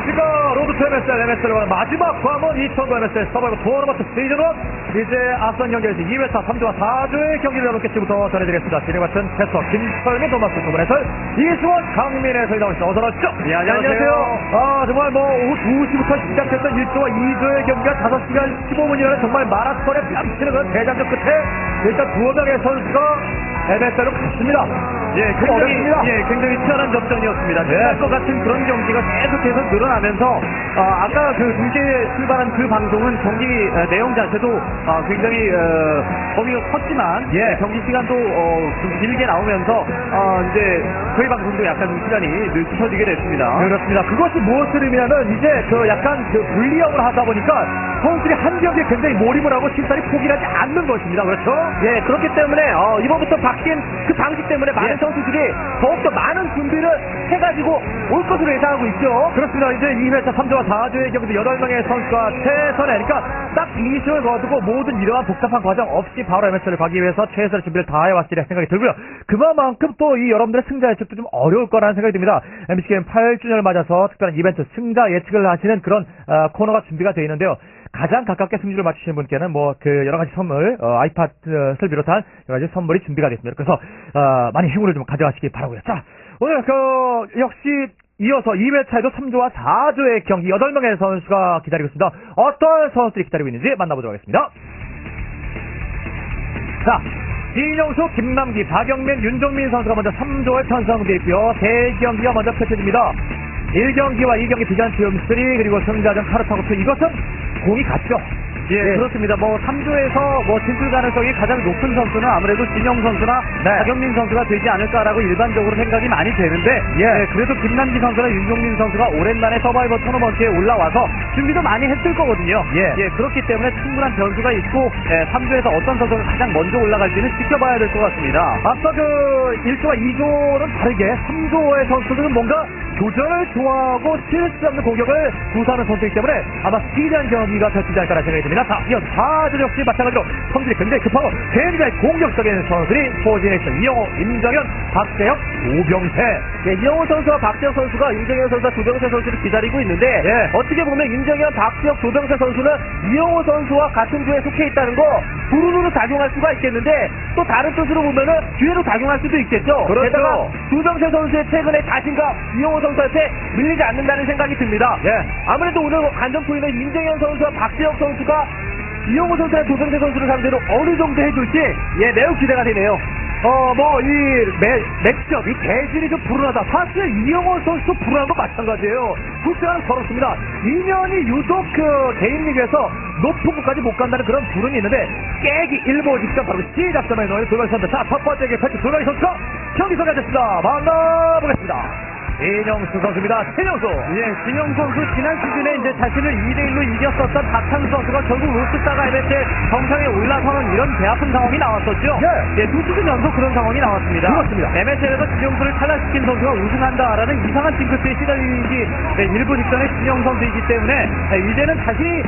안녕하십니까. 로드 투 MSL의 마지막 관문 2009 MSL 서바이벌 토너먼트 시즌 1 이제 앞선 경기에서 2회차 3주와 4주의 경기를 여러분께 지금부터 전해드리겠습니다. 진행 같은 캐스터 김철민 도마스 두 분에서 이수원 강민의 저희 나오시죠. 어서 오십시오. 예, 안녕하세요. 정말 오후 2시부터 시작했던 1조와 2조의 경기가 5시간 15분이라는 정말 마라톤에 뺨치는 그런 대장전 끝에 일단 두어 명의 선수가 MSL로 갔습니다. 굉장히 치열한 접전이었습니다. 끝날 것 같은 그런 경기가 계속해서 늘어나면서 아까 그 2시에 출발한 그 방송은 경기 내용 자체도 굉장히 범위가 컸지만 경기 시간도 좀 길게 나오면서 이제 저희 방송도 약간 시간이 늦춰지게 됐습니다. 그렇습니다. 그것이 무엇을 의미하면 이제 약간 분리형을 하다 보니까 선수들이 한 경기에 굉장히 몰입을 하고 쉽사리 포기하지 않는 것입니다. 그렇죠? 예, 그렇기 때문에 이번부터 바뀐 그 방식 때문에 많은 선수들이 더욱더 많은 준비를 해가지고 올 것으로 예상하고 있죠. 그렇습니다. 이제 2회차 3조와 4조의 경기도 8명의 선수가 최선에, 그러니까 딱 2승을 거두고 모든 이러한 복잡한 과정 없이 바로 MSL을 가기 위해서 최선의 준비를 다해왔으리라 생각이 들고요. 그만큼 또 이 여러분들의 승자 예측도 좀 어려울 거라는 생각이 듭니다. MBC게임 8주년을 맞아서 특별한 이벤트 승자 예측을 하시는 그런 코너가 준비가 되어 있는데요. 가장 가깝게 승주를 맞추시는 분께는 여러 가지 선물, 아이팟을 비롯한 여러 가지 선물이 준비가 되어 있습니다. 그래서 많이 행운을 좀 가져가시기 바라고요. 자, 오늘 역시 이어서 2회차에도 3조와 4조의 경기 8명의 선수가 기다리고 있습니다. 어떤 선수들이 기다리고 있는지 만나보도록 하겠습니다. 자, 진영수, 김남기, 박영민, 윤종민 선수가 먼저 3조에 편성되어 있고요. 대경기가 먼저 펼쳐집니다. 1경기와 2경기 비잔티움 3 그리고 승자전 카르타고프, 이것은 공이 같죠. 예, 그렇습니다. 3조에서 진출 가능성이 가장 높은 선수는 아무래도 진영 선수나 박영민 선수가 되지 않을까라고 일반적으로 생각이 많이 되는데, 그래도 김남기 선수나 윤종민 선수가 오랜만에 서바이벌 토너먼트에 올라와서 준비도 많이 했을 거거든요. 그렇기 때문에 충분한 변수가 있고, 3조에서 어떤 선수가 가장 먼저 올라갈지는 지켜봐야 될 것 같습니다. 앞서 1조와 2조는 다르게 3조의 선수들은 뭔가 교전을 좋아하고 실수 없는 공격을 구사하는 선수이기 때문에 아마 스피디한 경기가 펼치지 않을까라는 생각이 듭니다. 자, 이어서 4조 역시 마찬가지로 선수들이 굉장히 급하고 굉장히 공격적인 선수들이 포진해 있어. 이영호, 임정현, 박재혁, 조병세. 이영호 선수와 박재혁 선수가 임정현 선수와 조병세 선수를 기다리고 있는데, 어떻게 보면 임정현, 박재혁, 조병세 선수는 이영호 선수와 같은 조에 속해 있다는 거 부르르 작용할 수가 있겠는데, 또 다른 뜻으로 보면은 뒤에도 작용할 수도 있겠죠. 그렇죠. 게다가 조병세 선수의 최근의 자신감, 이영호 선수한테 밀리지 않는다는 생각이 듭니다. 아무래도 오늘 관전 포인트는 임정현 선수와 박재혁 선수가 이영호 선수와 조병세 선수를 상대로 어느 정도 해줄지 매우 기대가 되네요. 맥주업, 이 대진이 좀 불운하다. 사실 이영호 선수도 불운한 거 마찬가지예요. 불운한 걸었습니다. 2년이 유독 개인 리그에서 높은 곳까지 못 간다는 그런 불운이 있는데, 깨기 일보 직전 바로 시작점에 넣은 조병세 선수. 자, 첫 번째 펼치 조병세 선수가 경기 성공했습니다. 만나보겠습니다. 진영수 선수입니다. 진영수. 진영수 선수 지난 시즌에 이제 자신을 2대1로 이겼었던 박찬수 선수가 결국 로스타가 MSL 정상에 올라서는 이런 배아픈 상황이 나왔었죠. 두 시즌 연속 그런 상황이 나왔습니다. 그렇습니다. MSL에서 진영수를 탈락시킨 선수가 우승한다라는 이상한 징크스에 시달리기 일부 직전에 진영 선수이기 때문에 이제는 다시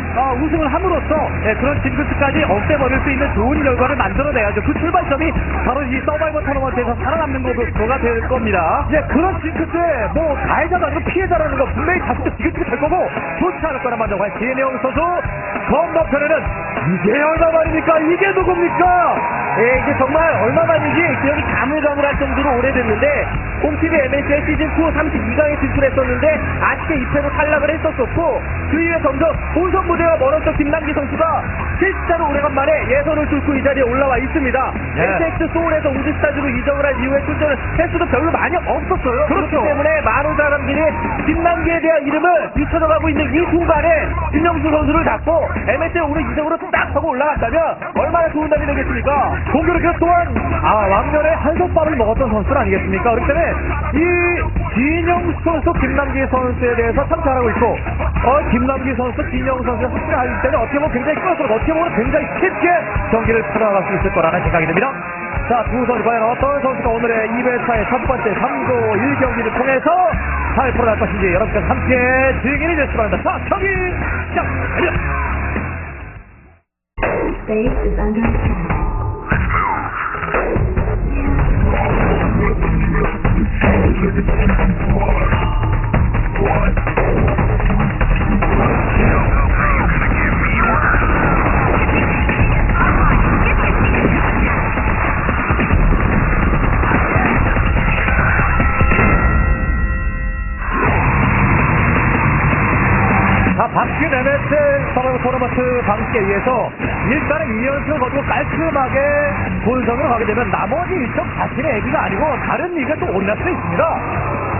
우승을 함으로써 그런 징크스까지 없애버릴 수 있는 좋은 결과를 만들어내야죠. 그 출발점이 바로 이 서바이벌 토너먼트에서 살아남는 거가 될 겁니다. 그런 징크스에 가해자도 아니고 피해자라는 거 분명히 자신도 지긋지긋 할 거고 좋지 않을 거란 말이죠. 진영 선수 건너편에는 이게 얼마만입니까? 이게 누굽니까? 이게 정말 얼마만인지 기억이 가물가물할 정도로 오래됐는데, 홈TV MSL 시즌2 32강에 진출했었는데 아쉽게 2패로 탈락을 했었었고, 그 이후에 점점 본선 무대와 멀었던 김남기 선수가 실제로 오래간만에 예선을 뚫고 이 자리에 올라와 있습니다. SX 소울에서 우주스타즈로 이적을 한 이후에 출전을 횟수도 별로 많이 없었어요. 그렇기 때문에 많은 사람들이 김남기에 대한 이름을 비춰져가고 있는 이 순간에 진영수 선수를 잡고 MSL 오늘 이적으로 딱 하고 올라갔다면 얼마나 좋은 날이 되겠습니까? 공교롭게 또한 왕년에 한솥밥을 먹었던 선수는 아니겠습니까? 그렇기 때문에 이 진영수 선수, 김남기 선수에 대해서 참 잘하고 있고, 김남기 선수, 진영수 선수가 확실히 할 때는 어떻게 보면 굉장히 끌어서 어떻게 보면 굉장히 쉽게 경기를 풀어나갈 수 있을 거라는 생각이 듭니다. 자, 두 선수 과연 어떤 선수가 오늘의 2회차의 첫 번째 3조 1경기를 통해서 잘 풀어날 것인지 여러분께서 함께 즐기는 주시기 바랍니다. 자, 경기 시작합니다. Space is under attack. Let's move. 토너먼트 방식에 의해서 일단은 2연승을 거두고 깔끔하게 본선으로 가게 되면 나머지 일정 자신의 얘기가 아니고 다른 리그에 또 올인할 수 있습니다.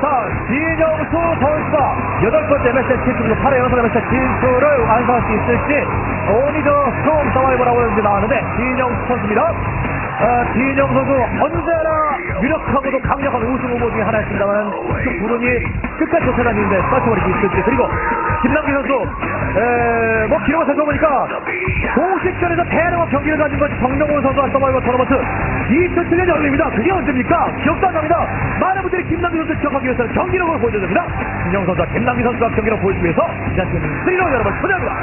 자, 진영수 선수가 8번째 MSL 진출로 8회 연속 MSL 진출을 완성할 수 있을지 오니더 스톰 서바이벌하고 이제 나왔는데 진영수 선수입니다. 진영 선수 언제나 유력하고도 강력한 우승 후보 중에 하나였습니다만 그 부분이 끝까지 쫓아다니는데 빠져버리고 있을지 그리고 김남기 선수 뭐 기록을 살펴보니까 공식전에서 대단한 경기를 가진 것이 정명훈 선수와 서바이벌 토너먼트 2007년 여름입니다. 그게 언제입니까? 기억도 안 납니다. 많은 분들이 김남기 선수를 기억하기 위해서는 경기력을 보여줘야 됩니다. 진영 선수와 김남기 선수가 경기력을 보여주기 위해서 이자체는 스리로 여러분 초대합니다.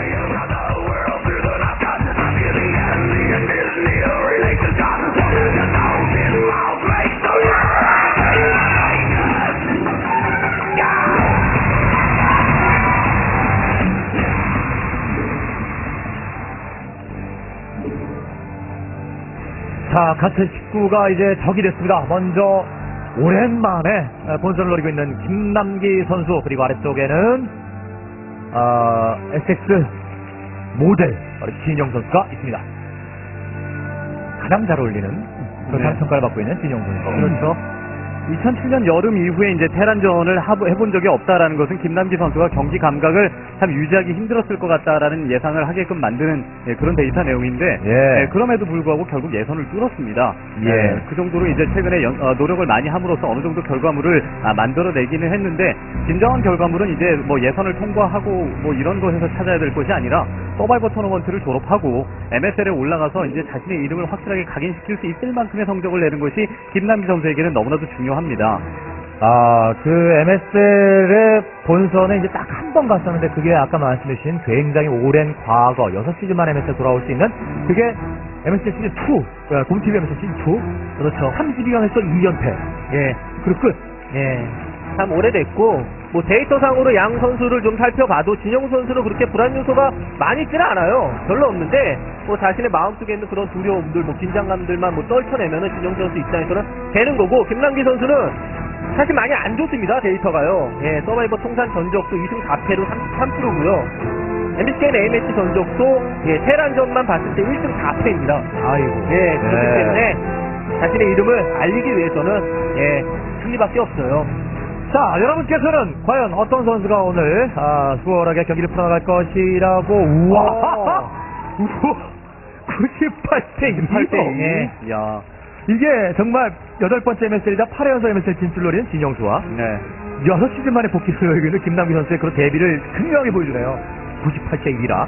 자, 같은 식구가 이제 적이 됐습니다. 먼저 오랜만에 본선을 노리고 있는 김남기 선수 그리고 아래쪽에는 SX 모델 진영 선수가 있습니다. 가장 잘 어울리는 그런 평가를 받고 있는 진영 선수. 그렇죠. 2007년 여름 이후에 이제 테란전을 해본 적이 없다라는 것은 김남기 선수가 경기 감각을 참 유지하기 힘들었을 것 같다라는 예상을 하게끔 만드는 그런 데이터 내용인데 그럼에도 불구하고 결국 예선을 뚫었습니다. 그 정도로 이제 최근에 노력을 많이 함으로써 어느 정도 결과물을 만들어내기는 했는데 진정한 결과물은 이제 뭐 예선을 통과하고 뭐 이런 것에서 찾아야 될 것이 아니라 서바이버 토너먼트를 졸업하고 MSL에 올라가서 이제 자신의 이름을 확실하게 각인시킬 수 있을 만큼의 성적을 내는 것이 김남기 선수에게는 너무나도 중요합니다. 그 MSL의 본선에 이제 딱 한 번 갔었는데 그게 아까 말씀해주신 굉장히 오랜 과거 6시즌 만에 MSL 돌아올 수 있는 그게 MSL 시즌 2, 곰TV MSL 시즌 2. 그렇죠. 32강에서 2연패. 그리고 끝. 참 오래됐고 뭐 데이터상으로 양 선수를 좀 살펴봐도 진영 선수는 그렇게 불안 요소가 많이 있지는 않아요. 별로 없는데 뭐 자신의 마음속에 있는 그런 두려움들, 뭐 긴장감들만 뭐 떨쳐내면은 진영 선수 입장에서는 되는 거고 김남기 선수는 사실 많이 안 좋습니다. 데이터가요. 서바이버 통산 전적도 2승 4패로 33%고요. MBCN A매치 전적도 테란전만 봤을 때 1승 4패입니다. 아이고. 그렇기 때문에 자신의 이름을 알리기 위해서는 승리밖에 없어요. 자, 여러분께서는 과연 어떤 선수가 오늘 수월하게 경기를 풀어나갈 것이라고 우와 98대 2. 야, 이게 정말 8번째 MSL이자 8회 연속 MSL 진출 노리는 진영수와 6시즌 만에 복귀를 노리고 있는 김남기 선수의 그런 데뷔를 극명하게 보여주네요. 98대 2라.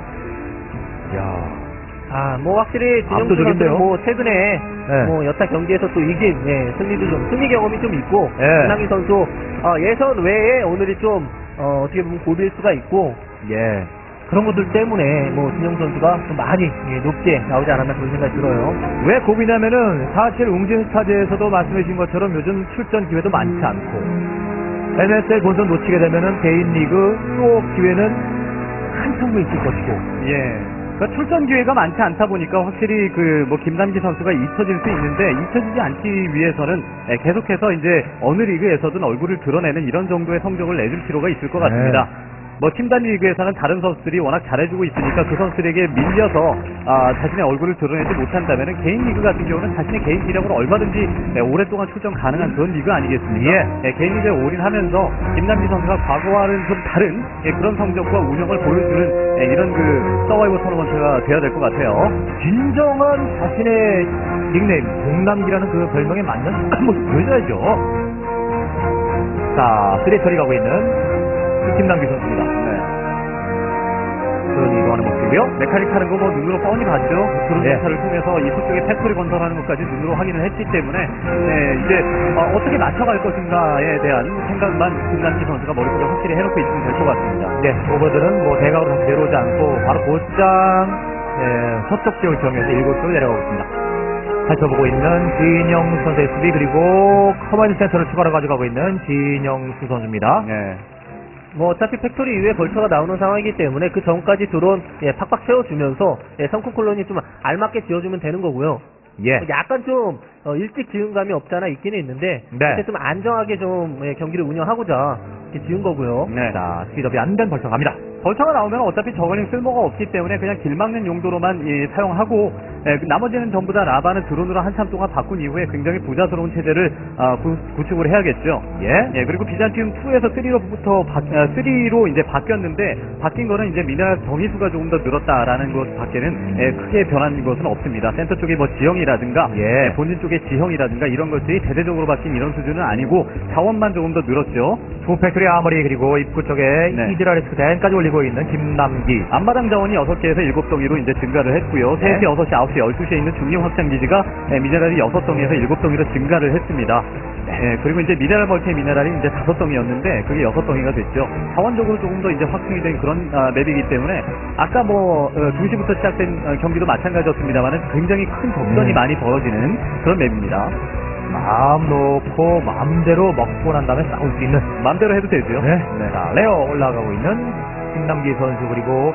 뭐 확실히 진영수 선수는 뭐 최근에 뭐 여타 경기에서 또 이긴 승리도 좀 승리 경험이 좀 있고 김남기 선수 예선 외에 오늘이 좀 어떻게 보면 고비일 수가 있고 그런 것들 때문에 뭐 진영 선수가 좀 많이 높게 나오지 않았나 그런 생각이 들어요. 왜 고비냐면은 사실 웅진 스타즈에서도 말씀해주신 것처럼 요즘 출전 기회도 많지 않고 MSL 본선 놓치게 되면은 개인 리그 수업 기회는 한창 있을 것이고 그러니까 출전 기회가 많지 않다 보니까 확실히 그 뭐 김남기 선수가 잊혀질 수 있는데 잊혀지지 않기 위해서는 계속해서 이제 어느 리그에서든 얼굴을 드러내는 이런 정도의 성적을 내줄 필요가 있을 것 같습니다. 뭐 팀단 리그에서는 다른 선수들이 워낙 잘해주고 있으니까 그 선수들에게 밀려서 자신의 얼굴을 드러내지 못한다면 개인 리그 같은 경우는 자신의 개인 기량으로 얼마든지 오랫동안 출전 가능한 그런 리그 아니겠습니까? 개인 리그에 올인하면서 김남기 선수가 과거와는 좀 다른 그런 성적과 운영을 보여주는 이런 그 서바이버 토너먼트가 돼야 될 것 같아요. 진정한 자신의 닉네임 동남기라는 그 별명에 맞는 모습 보여줘야죠. 자, 쓰레처리 가고 있는 김남기 선수입니다. 그런 이동하는 모습이고요. 메카닉 하는 거 뭐 눈으로 뻔히 봤죠. 드론 전차를 통해서 이쪽 쪽에 팩토리 건설하는 것까지 눈으로 확인을 했기 때문에 이제 어떻게 맞춰갈 것인가에 대한 생각만 김남기 선수가 머릿속에 확실히 해놓고 있으면 될 것 같습니다. 오버들은 뭐 대각으로 다시 내려오지 않고 바로 곧장 서쪽 지역을 정해서 7쪽으로 내려가고 있습니다. 살펴보고 있는 진영수 선수의 수비 그리고 커맨드 센터를 추가로 가져가고 있는 진영수 선수입니다. 뭐 어차피 팩토리 이후에 벌처가 나오는 상황이기 때문에 그 전까지 드론 팍팍 채워주면서 성큰 콜론이 좀 알맞게 지어주면 되는 거고요. 약간 좀 일찍 지은 감이 없잖아 있기는 있는데 좀 안정하게 좀 경기를 운영하고자 이렇게 지은 거고요. 자, 스피드업이 안 된 벌처 갑니다. 벌처가 나오면 어차피 저글링 쓸모가 없기 때문에 그냥 길 막는 용도로만 사용하고 나머지는 전부 다 라바는 드론으로 한참 동안 바꾼 이후에 굉장히 부자스러운 체제를 구축을 해야겠죠. 예, 그리고 비잔티움 2에서 3로 이제 바뀌었는데 바뀐 거는 이제 미네랄 정의수가 조금 더 늘었다라는 것밖에는 크게 변한 것은 없습니다. 센터 쪽에 뭐 지형이라든가 본진 쪽의 지형이라든가 이런 것들이 대대적으로 바뀐 이런 수준은 아니고 자원만 조금 더 늘었죠. 투팩토리 아머리 그리고 입구 쪽에 히드라리스크 댄까지 올리고 있는 김남기. 앞마당 자원이 6개에서 7덩이로 이제 증가를 했고요. 3시, 6시, 9시, 12시에 있는 중립 확장 기지가 미네랄이 6덩이에서 7덩이로 증가를 했습니다. 그리고 이제 미네랄 멀티의 미네랄이 이제 5덩이였는데 그게 6덩이가 됐죠. 자원적으로 조금 더 이제 확충이 된 그런 맵이기 때문에 아까 뭐 2시부터 시작된 경기도 마찬가지였습니다만 굉장히 큰 접전이 많이 벌어지는 그런 맵입니다. 마음 놓고 마음대로 먹고 난 다음에 싸울 수 있는 마음대로 해도 되죠. 자, 레어 올라가고 있는 김남기 선수 그리고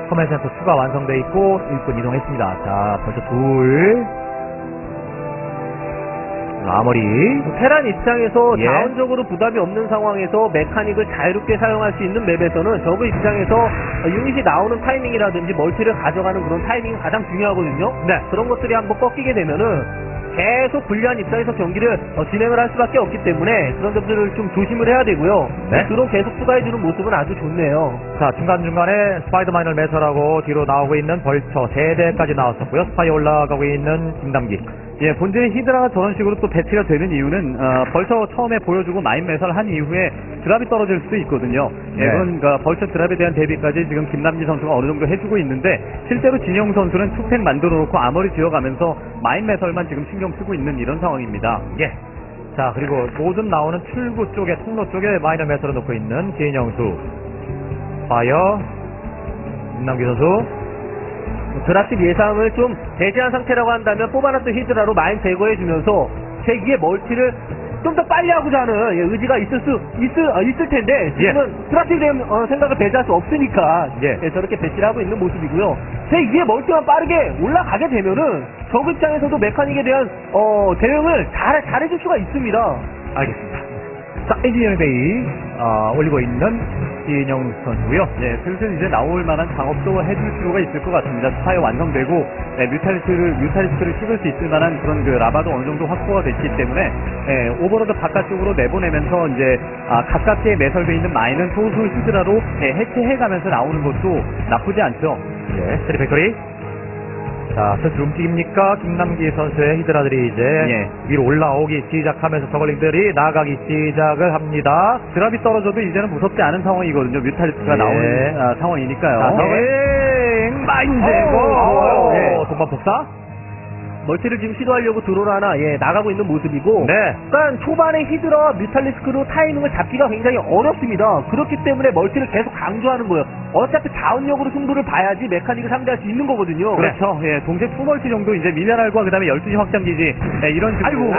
커맨 센터 2가 완성되어 있고 일꾼 이동했습니다. 자, 벌써 둘 아머리 테란 입장에서 예. 자원적으로 부담이 없는 상황에서 메카닉을 자유롭게 사용할 수 있는 맵에서는 저그 입장에서 유닛이 나오는 타이밍이라든지 멀티를 가져가는 그런 타이밍이 가장 중요하거든요. 네. 그런 것들이 한번 꺾이게 되면은 계속 불리한 입장에서 경기를 진행을 할 수밖에 없기 때문에 그런 점들을 좀 조심을 해야 되고요. 네. 드론 계속 추가해주는 모습은 아주 좋네요. 자, 중간중간에 스파이더마인을 매설하고 뒤로 나오고 있는 벌처 3대까지 나왔었고요. 스파이 올라가고 있는 김남기. 예, 본진의 히드라가 저런 식으로 또 배치가 되는 이유는 벌써 처음에 보여주고 마인 매설한 이후에 드랍이 떨어질 수도 있거든요. 예, 네. 그러니까 벌써 드랍에 대한 대비까지 지금 김남기 선수가 어느 정도 해주고 있는데 실제로 진영 선수는 투팩 만들어 놓고 아머리 지어가면서 마인 매설만 지금 신경 쓰고 있는 이런 상황입니다. 예. 자, 그리고 모든 나오는 출구 쪽에 통로 쪽에 마이너 매설을 놓고 있는 진영수. 파이어 김남기 선수. 드랍십 예상을 좀 배제한 상태라고 한다면 뽑아놨던 히드라로 마인 제거해주면서 제 위에 멀티를 좀 더 빨리 하고자 하는 의지가 있을 텐데 지금은 드랍십에 대한 생각을 배제할 수 없으니까 저렇게 배치를 하고 있는 모습이고요. 제 위에 멀티만 빠르게 올라가게 되면은 적 입장에서도 메카닉에 대한 대응을 잘해줄 수가 있습니다. 알겠습니다. 자, 엔지니어링 베이 올리고 있는 이인영 선수고요. 예, 슬슬 이제 나올 만한 작업도 해줄 필요가 있을 것 같습니다. 스파이어 완성되고 뮤탈리스크를 찍을 수 있을 만한 그런 그 라바도 어느 정도 확보가 됐기 때문에 오버로드 바깥쪽으로 내보내면서 이제 가깝게 매설되어 있는 마인은 소수 히드라로 해체해가면서 나오는 것도 나쁘지 않죠. 예, 스리 팩토리. 자, 슬슬 움직입니까? 김남기 선수의 히드라들이 이제 위로 올라오기 시작하면서 저글링들이 나가기 시작을 합니다. 드랍이 떨어져도 이제는 무섭지 않은 상황이거든요. 뮤탈리스크가 나오는 상황이니까요. 자, 저글링 마인 제거. 동반 폭사. 멀티를 지금 시도하려고 드론 하나 나가고 있는 모습이고 그러니까 초반에 히드라 뮤탈리스크로 타이밍을 잡기가 굉장히 어렵습니다. 그렇기 때문에 멀티를 계속 강조하는 거예요. 어차피 자원력으로 승부를 봐야지 메카닉을 상대할 수 있는 거거든요. 그렇죠. 예, 동시에 투멀티 정도 이제 미네랄과 그다음에 12시 확장기지 이런 식으로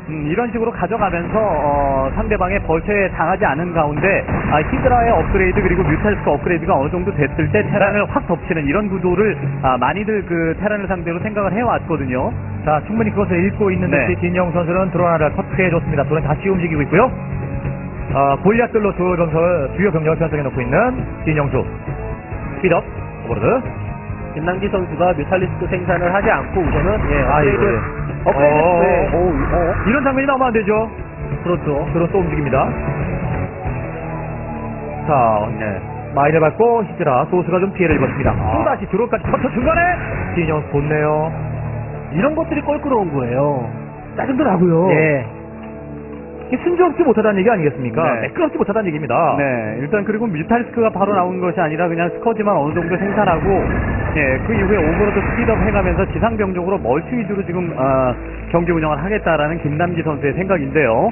이런 식으로 가져가면서 상대방의 벌처에 당하지 않은 가운데 히드라의 업그레이드 그리고 뮤탈리스크 업그레이드가 어느 정도 됐을 때 테란을 확 덮치는 이런 구도를 많이들 그 테란을 상대로 생각을 해왔거든요. 자, 충분히 그것을 읽고 있는 듯이 진영 선수는 드론 하나를 커트해줬습니다. 드론 다시 움직이고 있고요. 골리앗들로 주요 병력을 편성해 놓고 있는 진영수. 스피드업, 오버로드. 김남기 선수가 뮤탈리스크 생산을 하지 않고 우선은 업그레이드. 이런 장면이 나오면 안 되죠. 그렇죠. 드론 또 움직입니다. 자, 마인을 밟고 히드라 소스가 좀 피해를 입었습니다. 또다시 드론까지 터쳐 중간에 진영 좋네요. 이런 것들이 껄끄러운 거예요. 짜증도 나고요. 순조롭지 못하다는 얘기 아니겠습니까? 네. 매끄럽지 못하다는 얘기입니다. 네, 일단 그리고 뮤탈리스크가 바로 나온 것이 아니라 그냥 스커지만 어느 정도 생산하고 그 이후에 오버로드 스피드업 해가면서 지상병적으로 멀티 위주로 지금 경기 운영을 하겠다라는 김남기 선수의 생각인데요.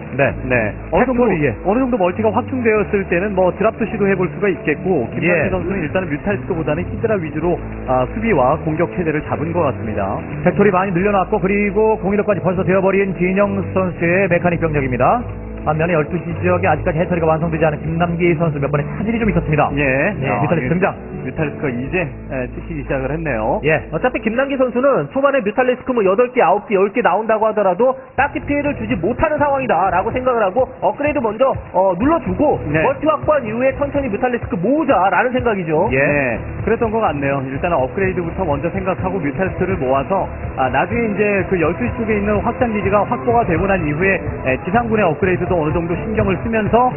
어느 정도 멀티가 확충되었을 때는 뭐 드랍도 시도해볼 수가 있겠고 김남기 선수는 일단은 뮤탈리스크보다는 히드라 위주로 수비와 공격 체제를 잡은 것 같습니다. 팩토리 많이 늘려놨고 그리고 공이력까지 벌써 되어버린 진영 선수의 메카닉 병력입니다. 반면에 12시 지역에 아직까지 해처리가 완성되지 않은 김남기 선수 몇 번의 차질이 좀 있었습니다. 예. 뮤탈리스크 등장. 뮤탈리스크가 이제 찍히기 시작을 했네요. 예. 어차피 김남기 선수는 초반에 뮤탈리스크 뭐 8개, 9개, 10개 나온다고 하더라도 딱히 피해를 주지 못하는 상황이다라고 생각을 하고 업그레이드 먼저 눌러주고 네. 멀티 확보한 이후에 천천히 뮤탈리스크 모으자라는 생각이죠. 예. 네, 그랬던 것 같네요. 일단은 업그레이드부터 먼저 생각하고 뮤탈리스크를 모아서 나중에 이제 그 12시 쪽에 있는 확장 기지가 확보가 되고 난 이후에 지상군의 업그레이드도 어느 정도 신경을 쓰면서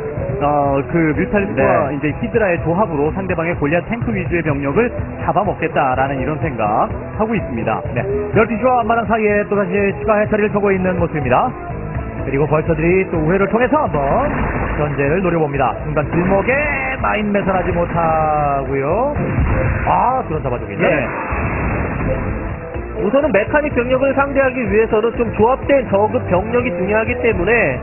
그 뮤탈리스크와 네. 이제 히드라의 조합으로 상대방의 골리앗 탱크 위주의 병력을 잡아먹겠다라는 이런 생각 하고 있습니다. 네. 12시와 앞마당 사이에 또다시 추가 해처리를 펴고 있는 모습입니다. 그리고 벌처들이 또 우회를 통해서 한번 견제를 노려봅니다. 중간 길목에 마인 매설하지 못하고요. 그런 잡아주고 있네. 예. 우선은 메카닉 병력을 상대하기 위해서는 좀 조합된 저그 병력이 중요하기 때문에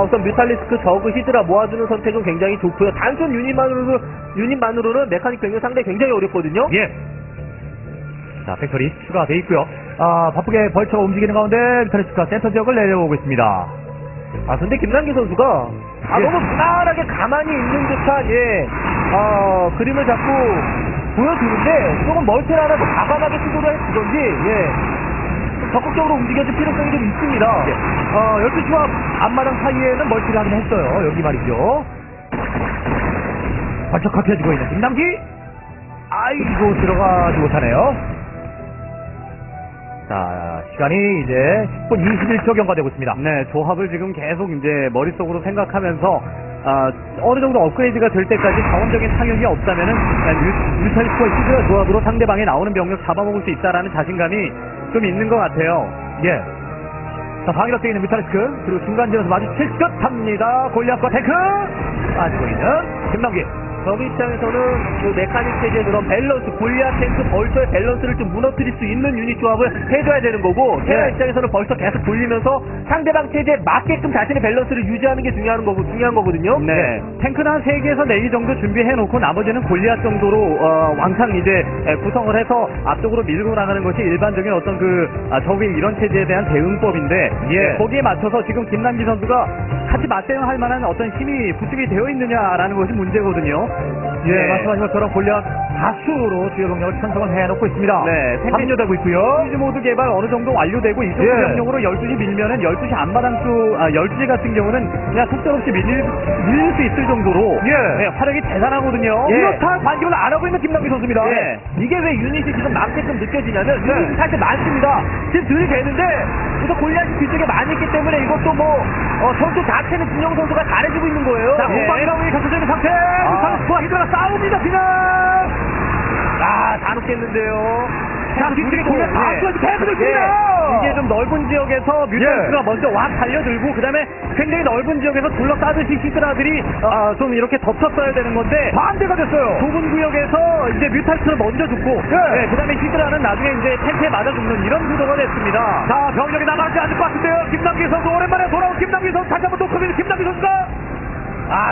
우선 뮤탈리스크 저그 히드라 모아주는 선택은 굉장히 좋고요. 단순 유닛만으로는 메카닉 병력 상대 굉장히 어렵거든요. 예. 자, 팩토리 추가돼 있고요. 바쁘게 벌처가 움직이는 가운데 뮤탈리스크가 센터 지역을 내려오고 있습니다. 근데 김남기 선수가 예. 너무 무난하게 가만히 있는 듯한 그림을 자꾸 보여주는데 조금 멀티를 하나 더 과감하게 시도를 해주던지 적극적으로 움직여줄 필요성이 좀 있습니다. 12시와 앞마당 사이에는 멀티를 하긴 했어요. 여기 말이죠. 발척 펴지고 있는 김남기. 아이고, 들어가지 못하네요. 자, 시간이 이제 10분 21초 경과되고 있습니다. 네, 조합을 지금 계속 이제 머릿속으로 생각하면서 어느 정도 업그레이드가 될 때까지 자원적인 상역이 없다면은 뮤탈리스크와 히드라 조합으로 상대방에 나오는 병력 잡아먹을 수 있다라는 자신감이 좀 있는 것 같아요. 예. 자, 방위력 되어 있는 뮤탈리스크. 그리고 중간 지역에서 마주칠 듯 합니다. 골리앗과 탱크. 빠지고 있는 김남기. 저그 입장에서는 그 메카닉 체제의 그런 밸런스, 골리앗 탱크 벌처의 밸런스를 좀 무너뜨릴 수 있는 유닛 조합을 해줘야 되는 거고, 테라 네. 입장에서는 벌써 계속 돌리면서 상대방 체제에 맞게끔 자신의 밸런스를 유지하는 게 중요한 거거든요. 네. 탱크는 한 3개에서 4개 정도 준비해놓고 나머지는 골리앗 정도로 왕창 이제 구성을 해서 앞쪽으로 밀고 나가는 것이 일반적인 어떤 적의 이런 체제에 대한 대응법인데 예. 거기에 맞춰서 지금 김남기 선수가 같이 맞대응할 만한 어떤 힘이 구축이 되어 있느냐라는 것이 문제거든요. 예, 네. 말씀하신 것처럼 골리앗 다수로 주요 병력을 편성을 해놓고 있습니다. 네, 합류되고 있고요. 시즈 모드 개발 어느 정도 완료되고 이쪽 예. 병력으로 12시 밀면은 12시 앞마당 쪽 12시 같은 경우는 그냥 속절없이 밀릴 수 있을 정도로 예. 네, 화력이 대단하거든요. 이렇다 반격을 안 하고 있는 김남기 선수입니다. 예. 이게 왜 유닛이 지금 많게끔 느껴지냐면 유닛이 사실 많습니다. 지금 들이대는데 그래서 골리앗이 뒤쪽에 많이 있기 때문에 이것도 선수 자체는 진영 선수가 잘해주고 있는 거예요. 자, 예. 공방이라고 갇혀져 있는 상태. 뮤탈리스크와 히드라 싸웁니다, 그냥. 다 놓겠는데요. 자, 뒤쪽에 골리앗 다 예. 쏘아서 계속 있습니다. 이게 좀 넓은 지역에서 뮤탈리스크가 예. 먼저 확 달려들고 그다음에 굉장히 넓은 지역에서 둘러싸듯이 히드라들이 좀 이렇게 덮쳤어야 되는 건데 반대가 됐어요. 좁은 구역에서 이제 뮤탈리스크를 먼저 죽고 예. 그다음에 히드라는 나중에 이제 탱크에 맞아 죽는 이런 구도가 됐습니다. 자, 병력이 남아있지 않을 것 같은데요. 김남기 선수, 오랜만에 돌아온 김남기 선수, 다시 한번 녹화된 김남기 선수가.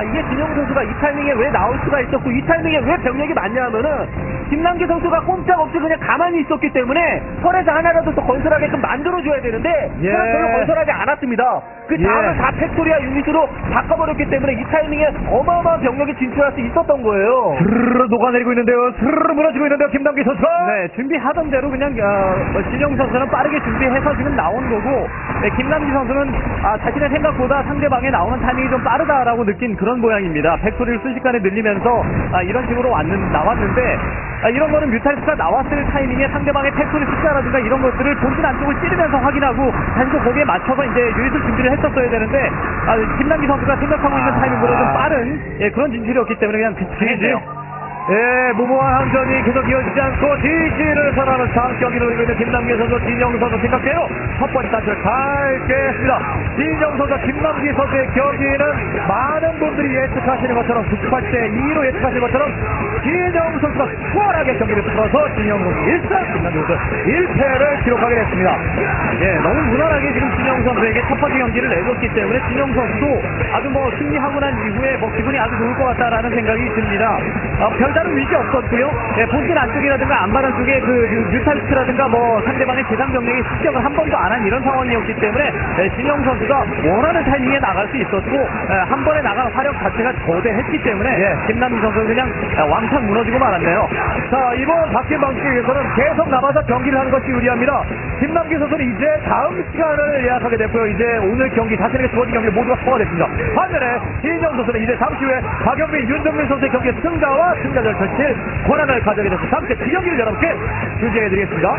이게 진영 선수가 이 타이밍에 왜 나올 수가 있었고 이 타이밍에 왜 병력이 많냐 하면은 김남기 선수가 꼼짝없이 그냥 가만히 있었기 때문에 털에서 하나라도 더 건설하게끔 만들어줘야 되는데 예. 별로 건설하지 않았습니다. 그 다음을 예. 다 팩토리아 유닛으로 바꿔버렸기 때문에 이 타이밍에 어마어마한 병력이 진출할 수 있었던 거예요. 스르르 녹아내리고 있는데요. 스르르 무너지고 있는데요. 김남기 선수가. 네, 준비하던 대로 그냥 진영 선수는 빠르게 준비해서 지금 나온 거고 김남기 선수는 자신의 생각보다 상대방에 나오는 타이밍이 좀 빠르다라고 느낀 그런 모양입니다. 팩토리를 순식간에 늘리면서 이런 식으로 나왔는데 이런 거는 뮤탈리스크가 나왔을 타이밍에 상대방의 팩토리 숫자라든가 이런 것들을 본진 안쪽을 찌르면서 확인하고 다시 또 거기에 맞춰서 이제 유닛을 준비를 했었어야 되는데 김남기 선수가 생각하고 있는 타이밍보다 좀 빠른 그런 진출이었기 때문에 그냥 비슷했네요. 예, 무모한 함정이 계속 이어지지 않고 지지를 선언하는 다음 경기를 올리고 있는 김남기 선수, 진영 선수 생각대로 첫 번째 단추를 잘 깼습니다. 진영 선수, 김남기 선수의 경기는 많은 분들이 예측하시는 것처럼 98대 2로 예측하시는 것처럼 진영 선수가 수월하게 경기를 풀어서 진영 선수 1승, 김남기 선수 1패를 기록하게 됐습니다. 예, 너무 무난하게 지금 진영 선수에게 첫 번째 경기를 내줬기 때문에 진영 선수도 아주 승리하고 난 이후에 기분이 아주 좋을 것 같다라는 생각이 듭니다. 별다른 위기 없었고요. 예, 본진 안쪽이라든가 안마랑 쪽에 그 뮤탈스트라든가 뭐 상대방의 지상 병력이 습격을 한 번도 안 한 이런 상황이었기 때문에 진영 선수가 원하는 타이밍에 나갈 수 있었고 한 번에 나간 화력 자체가 거대했기 때문에 김남기 선수는 그냥 왕창 무너지고 말았네요. 자, 이번 바뀐 방식에서는 계속 남아서 경기를 하는 것이 유리합니다. 김남기 선수는 이제 다음 시간을 예약하게 됐고요. 이제 오늘 경기, 자신에게 주어진 경기 모두가 소화됐습니다. 반면에 신영 선수는 이제 잠시 후에 박영민, 윤정민 선수의 경기의 승자와 승자를 펼칠 권한을 가져게 돼서 잠시 그 경기를 여러분께 주제해드리겠습니다.